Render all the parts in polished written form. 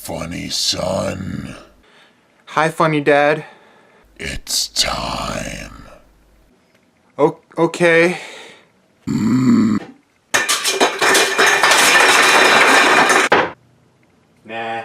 funny son. Hi, funny dad. It's time. Okay. Nah.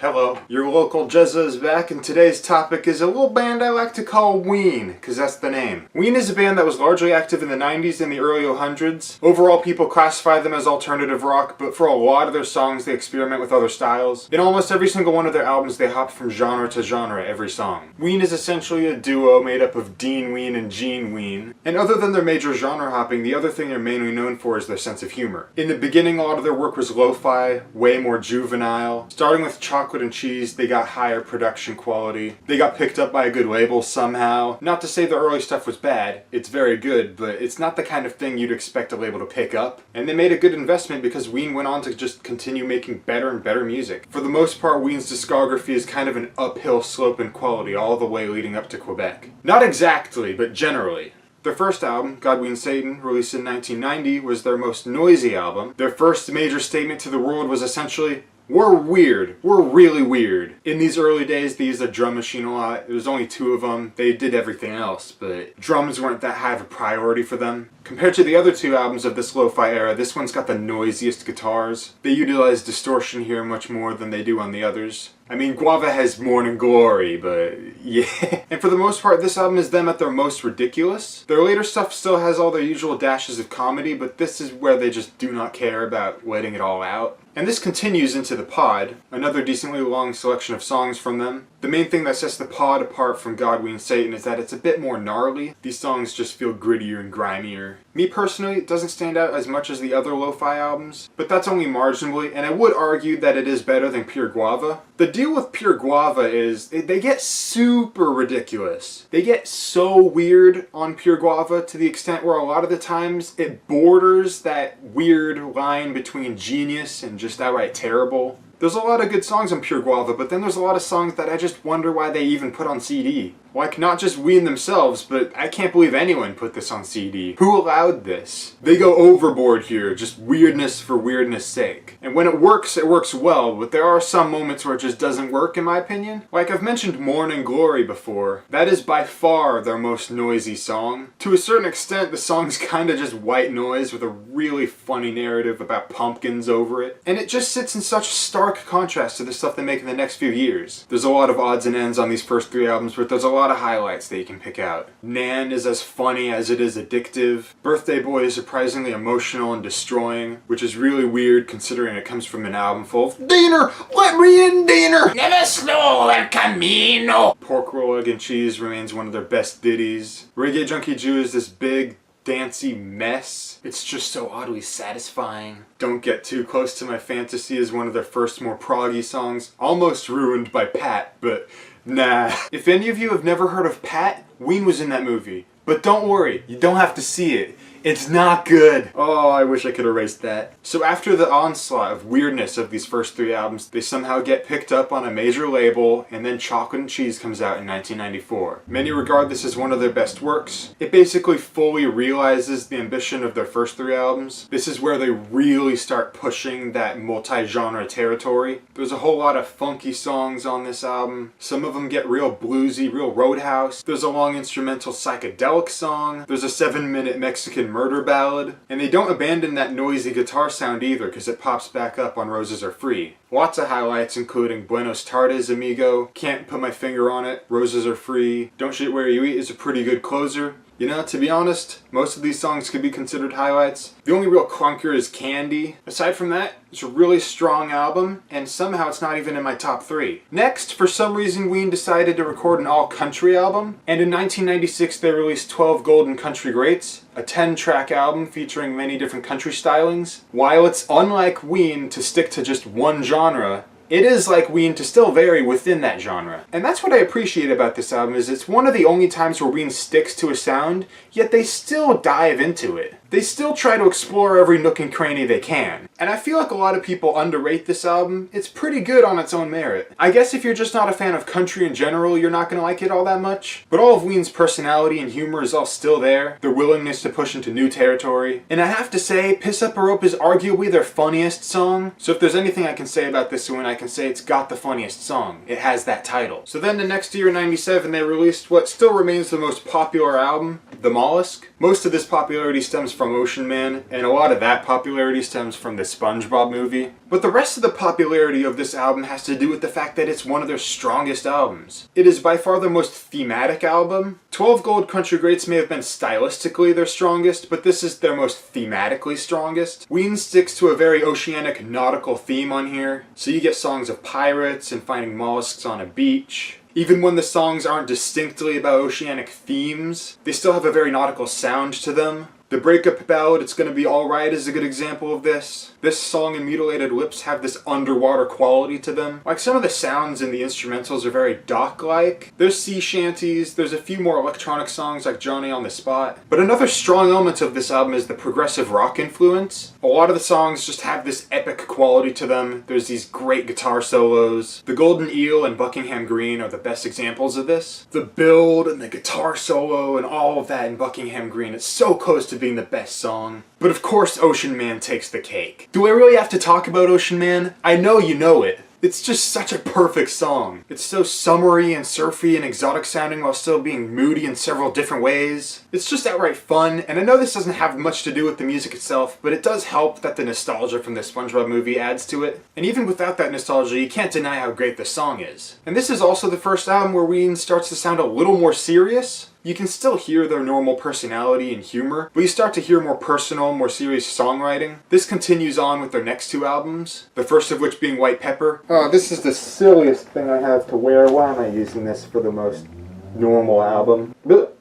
Hello, your local Jezza is back, and today's topic is a little band I like to call Ween, because that's the name. Ween is a band that was largely active in the 90s and the early 00s. Overall, people classify them as alternative rock, but for a lot of their songs, they experiment with other styles. In almost every single one of their albums, they hop from genre to genre every song. Ween is essentially a duo made up of Dean Ween and Gene Ween, and other than their major genre hopping, the other thing they're mainly known for is their sense of humor. In the beginning, a lot of their work was lo-fi, way more juvenile. Starting with Chocolate and Cheese, they got higher production quality. They got picked up by a good label somehow. Not to say the early stuff was bad, it's very good, but it's not the kind of thing you'd expect a label to pick up. And they made a good investment because Ween went on to just continue making better and better music. For the most part, Ween's discography is kind of an uphill slope in quality all the way leading up to Quebec. Not exactly, but generally. Their first album, God Ween Satan, released in 1990, was their most noisy album. Their first major statement to the world was essentially, "We're weird. We're really weird." In these early days, they used a drum machine a lot. There was only 2 of them. They did everything else, but drums weren't that high of a priority for them. Compared to the other 2 albums of this lo-fi era, this one's got the noisiest guitars. They utilize distortion here much more than they do on the others. I mean, Guava has Morning Glory, but yeah. And for the most part, this album is them at their most ridiculous. Their later stuff still has all their usual dashes of comedy, but this is where they just do not care about letting it all out. And this continues into The Pod, another decently long selection of songs from them. The main thing that sets The Pod apart from God Ween Satan is that it's a bit more gnarly. These songs just feel grittier and grimier. Me personally, it doesn't stand out as much as the other lo-fi albums, but that's only marginally, and I would argue that it is better than Pure Guava. The deal with Pure Guava is they get super ridiculous. They get so weird on Pure Guava to the extent where a lot of the times it borders that weird line between genius and just outright terrible. There's a lot of good songs on Pure Guava, but then there's a lot of songs that I just wonder why they even put on CD. Like, not just Ween themselves, but I can't believe anyone put this on CD. Who allowed this? They go overboard here, just weirdness for weirdness sake. And when it works well, but there are some moments where it just doesn't work, in my opinion. Like, I've mentioned Morning Glory before. That is by far their most noisy song. To a certain extent, the song's kinda just white noise with a really funny narrative about pumpkins over it. And it just sits in such stark contrast to the stuff they make in the next few years. There's a lot of odds and ends on these first 3 albums, but there's a lot of highlights that you can pick out. Nan is as funny as it is addictive. Birthday Boy is surprisingly emotional and destroying, which is really weird considering it comes from an album full of "Diener, let me in, Diener! Never slow el camino!" Pork Roll, Egg and Cheese remains one of their best ditties. Reggae Junkie Jew is this big, dancey mess. It's just so oddly satisfying. Don't Get Too Close to My Fantasy is one of their first more proggy songs, almost ruined by Pat, but nah. If any of you have never heard of Pat, Ween was in that movie. But don't worry, you don't have to see it. It's not good. Oh, I wish I could erase that. So after the onslaught of weirdness of these first 3 albums, they somehow get picked up on a major label, and then Chocolate and Cheese comes out in 1994. Many regard this as one of their best works. It basically fully realizes the ambition of their first 3 albums. This is where they really start pushing that multi-genre territory. There's a whole lot of funky songs on this album. Some of them get real bluesy, real Roadhouse. There's a long instrumental psychedelic song. There's a 7-minute Mexican murder ballad, and they don't abandon that noisy guitar sound either because it pops back up on Roses Are Free. Lots of highlights including Buenos Tardes Amigo, Can't Put My Finger on It, Roses Are Free, Don't Shit Where You Eat is a pretty good closer. You know, to be honest, most of these songs could be considered highlights. The only real clunker is Candy. Aside from that, it's a really strong album, and somehow it's not even in my top 3. Next, for some reason, Ween decided to record an all-country album, and in 1996 they released 12 Golden Country Greats, a 10-track album featuring many different country stylings. While it's unlike Ween to stick to just one genre, it is like Ween to still vary within that genre. And that's what I appreciate about this album, is it's one of the only times where Ween sticks to a sound, yet they still dive into it. they still try to explore every nook and cranny they can. And I feel like a lot of people underrate this album. It's pretty good on its own merit. I guess if you're just not a fan of country in general, you're not going to like it all that much. But all of Ween's personality and humor is all still there. Their willingness to push into new territory. And I have to say, Piss Up a Rope is arguably their funniest song. So if there's anything I can say about this one, I can say it's got the funniest song. It has that title. So then the next year in '97, they released what still remains the most popular album, The Mollusk. Most of this popularity stems from Ocean Man, and a lot of that popularity stems from the SpongeBob movie. But the rest of the popularity of this album has to do with the fact that it's one of their strongest albums. It is by far their most thematic album. 12 Gold Country Greats may have been stylistically their strongest, but this is their most thematically strongest. Ween sticks to a very oceanic nautical theme on here, so you get songs of pirates and finding mollusks on a beach. Even when the songs aren't distinctly about oceanic themes, they still have a very nautical sound to them. The breakup ballad, It's Gonna Be Alright, is a good example of this. This song and Mutilated Lips have this underwater quality to them. Like, some of the sounds in the instrumentals are very dock-like. There's sea shanties, there's a few more electronic songs like Johnny on the Spot. But another strong element of this album is the progressive rock influence. A lot of the songs just have this epic quality to them. There's these great guitar solos. The Golden Eel and Buckingham Green are the best examples of this. The build and the guitar solo and all of that in Buckingham Green, it's so close to being the best song. But of course Ocean Man takes the cake. Do I really have to talk about Ocean Man? I know you know it. It's just such a perfect song. It's so summery and surfy and exotic sounding while still being moody in several different ways. It's just outright fun, and I know this doesn't have much to do with the music itself, but it does help that the nostalgia from the SpongeBob movie adds to it. And even without that nostalgia, you can't deny how great the song is. And this is also the first album where Ween starts to sound a little more serious. You can still hear their normal personality and humor, but you start to hear more personal, more serious songwriting. This continues on with their next two albums, the first of which being White Pepper. Oh, this is the silliest thing I have to wear. Why am I using this for the most normal album?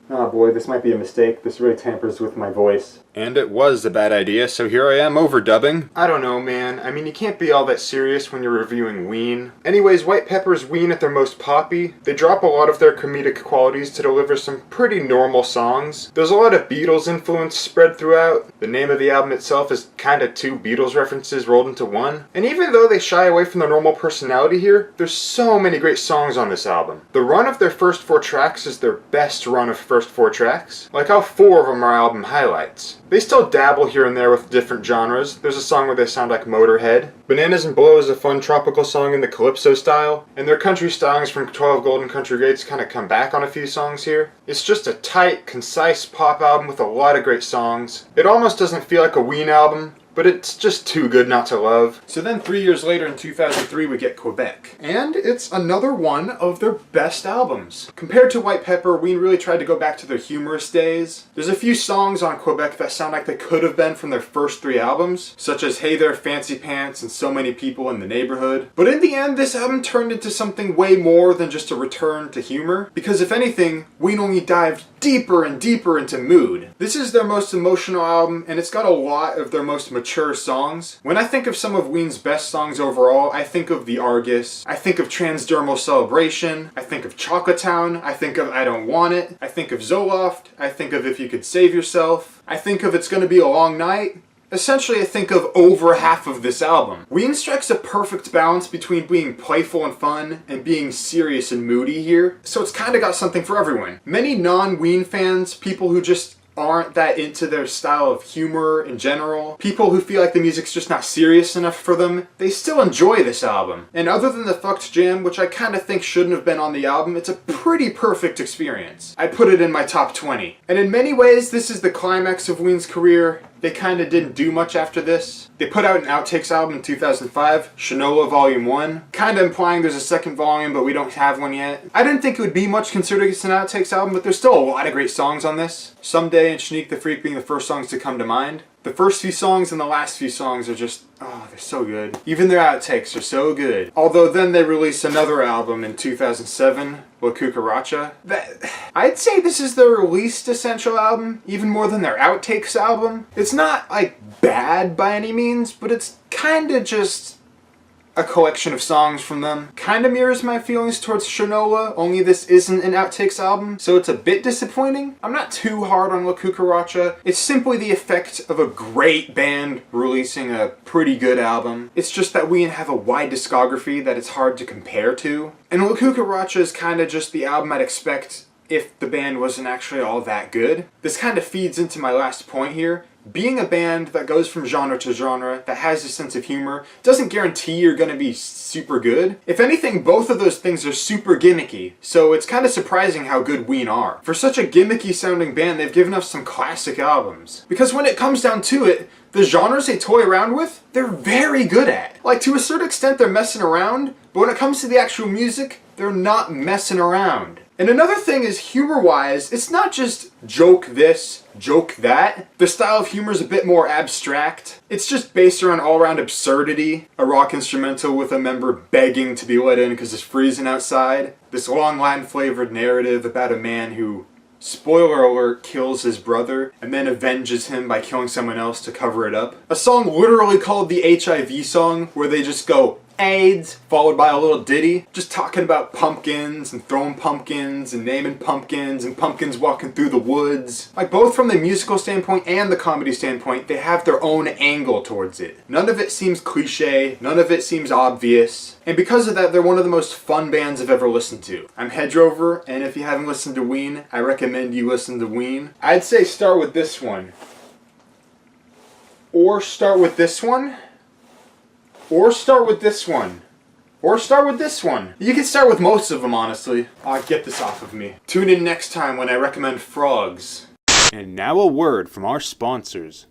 Oh boy, this might be a mistake. This really tampers with my voice. And it was a bad idea, so here I am overdubbing. I don't know, man. I mean, you can't be all that serious when you're reviewing Ween. Anyways, White Pepper's Ween at their most poppy. They drop a lot of their comedic qualities to deliver some pretty normal songs. There's a lot of Beatles influence spread throughout. The name of the album itself is kinda two Beatles references rolled into one. And even though they shy away from their normal personality here, there's so many great songs on this album. The run of their first 4 tracks is their best run of first 4 tracks. Like how 4 of them are album highlights. They still dabble here and there with different genres. There's a song where they sound like Motorhead. Bananas and Blow is a fun tropical song in the calypso style, and their country stylings from 12 Golden Country Greats kind of come back on a few songs here. It's just a tight, concise pop album with a lot of great songs. It almost doesn't feel like a Ween album, but it's just too good not to love. So then 3 years later in 2003 we get Quebec. And it's another one of their best albums. Compared to White Pepper, Ween really tried to go back to their humorous days. There's a few songs on Quebec that sound like they could have been from their first 3 albums, such as Hey There Fancy Pants and So Many People in the Neighborhood. But in the end, this album turned into something way more than just a return to humor, because if anything, Ween only dived deeper and deeper into mood. This is their most emotional album, and it's got a lot of their most mature songs. When I think of some of Ween's best songs overall, I think of The Argus, I think of Transdermal Celebration, I think of Chocolate Town, I think of I Don't Want It, I think of Zoloft, I think of If You Could Save Yourself, I think of It's Gonna Be a Long Night. Essentially, I think of over half of this album. Ween strikes a perfect balance between being playful and fun and being serious and moody here, so it's kinda got something for everyone. Many non-Ween fans, people who just aren't that into their style of humor in general, people who feel like the music's just not serious enough for them, they still enjoy this album. And other than the Fucked Jam, which I kinda think shouldn't have been on the album, it's a pretty perfect experience. I'd put it in my top 20. And in many ways, this is the climax of Ween's career. They kinda didn't do much after this. They put out an Outtakes album in 2005, Shinola Volume 1, kinda implying there's a second volume, but we don't have one yet. I didn't think it would be much considering it's an Outtakes album, but there's still a lot of great songs on this. Someday and Sneak the Freak being the first songs to come to mind. The first few songs and the last few songs are just, oh, they're so good. Even their outtakes are so good. Although then they released another album in 2007, La Cucaracha. I'd say this is their least essential album, even more than their outtakes album. It's not, like, bad by any means, but it's kinda just a collection of songs from them. Kinda mirrors my feelings towards Shinola, only this isn't an Outtakes album, so it's a bit disappointing. I'm not too hard on La Cucaracha. It's simply the effect of a great band releasing a pretty good album. It's just that Ween have a wide discography that it's hard to compare to. And La Cucaracha is kinda just the album I'd expect if the band wasn't actually all that good. This kind of feeds into my last point here. Being a band that goes from genre to genre, that has a sense of humor, doesn't guarantee you're gonna be super good. If anything, both of those things are super gimmicky, so it's kind of surprising how good Ween are. For such a gimmicky sounding band, they've given us some classic albums. Because when it comes down to it, the genres they toy around with, they're very good at. Like, to a certain extent they're messing around, but when it comes to the actual music, they're not messing around. And another thing is, humor-wise, it's not just joke this, joke that. The style of humor is a bit more abstract. It's just based around all-around absurdity. A rock instrumental with a member begging to be let in because it's freezing outside. This long line-flavored narrative about a man who, spoiler alert, kills his brother and then avenges him by killing someone else to cover it up. A song literally called the HIV song, where they just go, AIDS, followed by a little ditty, just talking about pumpkins and throwing pumpkins and naming pumpkins and pumpkins walking through the woods. Like, both from the musical standpoint and the comedy standpoint, they have their own angle towards it. None of it seems cliche, none of it seems obvious, and because of that, they're one of the most fun bands I've ever listened to. I'm Hedgerover, and if you haven't listened to Ween, I recommend you listen to Ween. I'd say start with this one. Or start with this one. Or start with this one. Or start with this one. You can start with most of them, honestly. Get this off of me. Tune in next time when I recommend frogs. And now a word from our sponsors.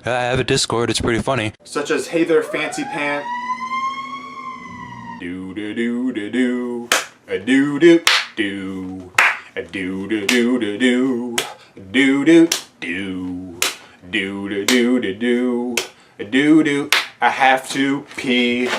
I have a Discord, it's pretty funny. Such as Hey There Fancy Pants. Do do do do do. A do do do. A do do do do do. Do do do. Do do do do do. A do do. I have to pee.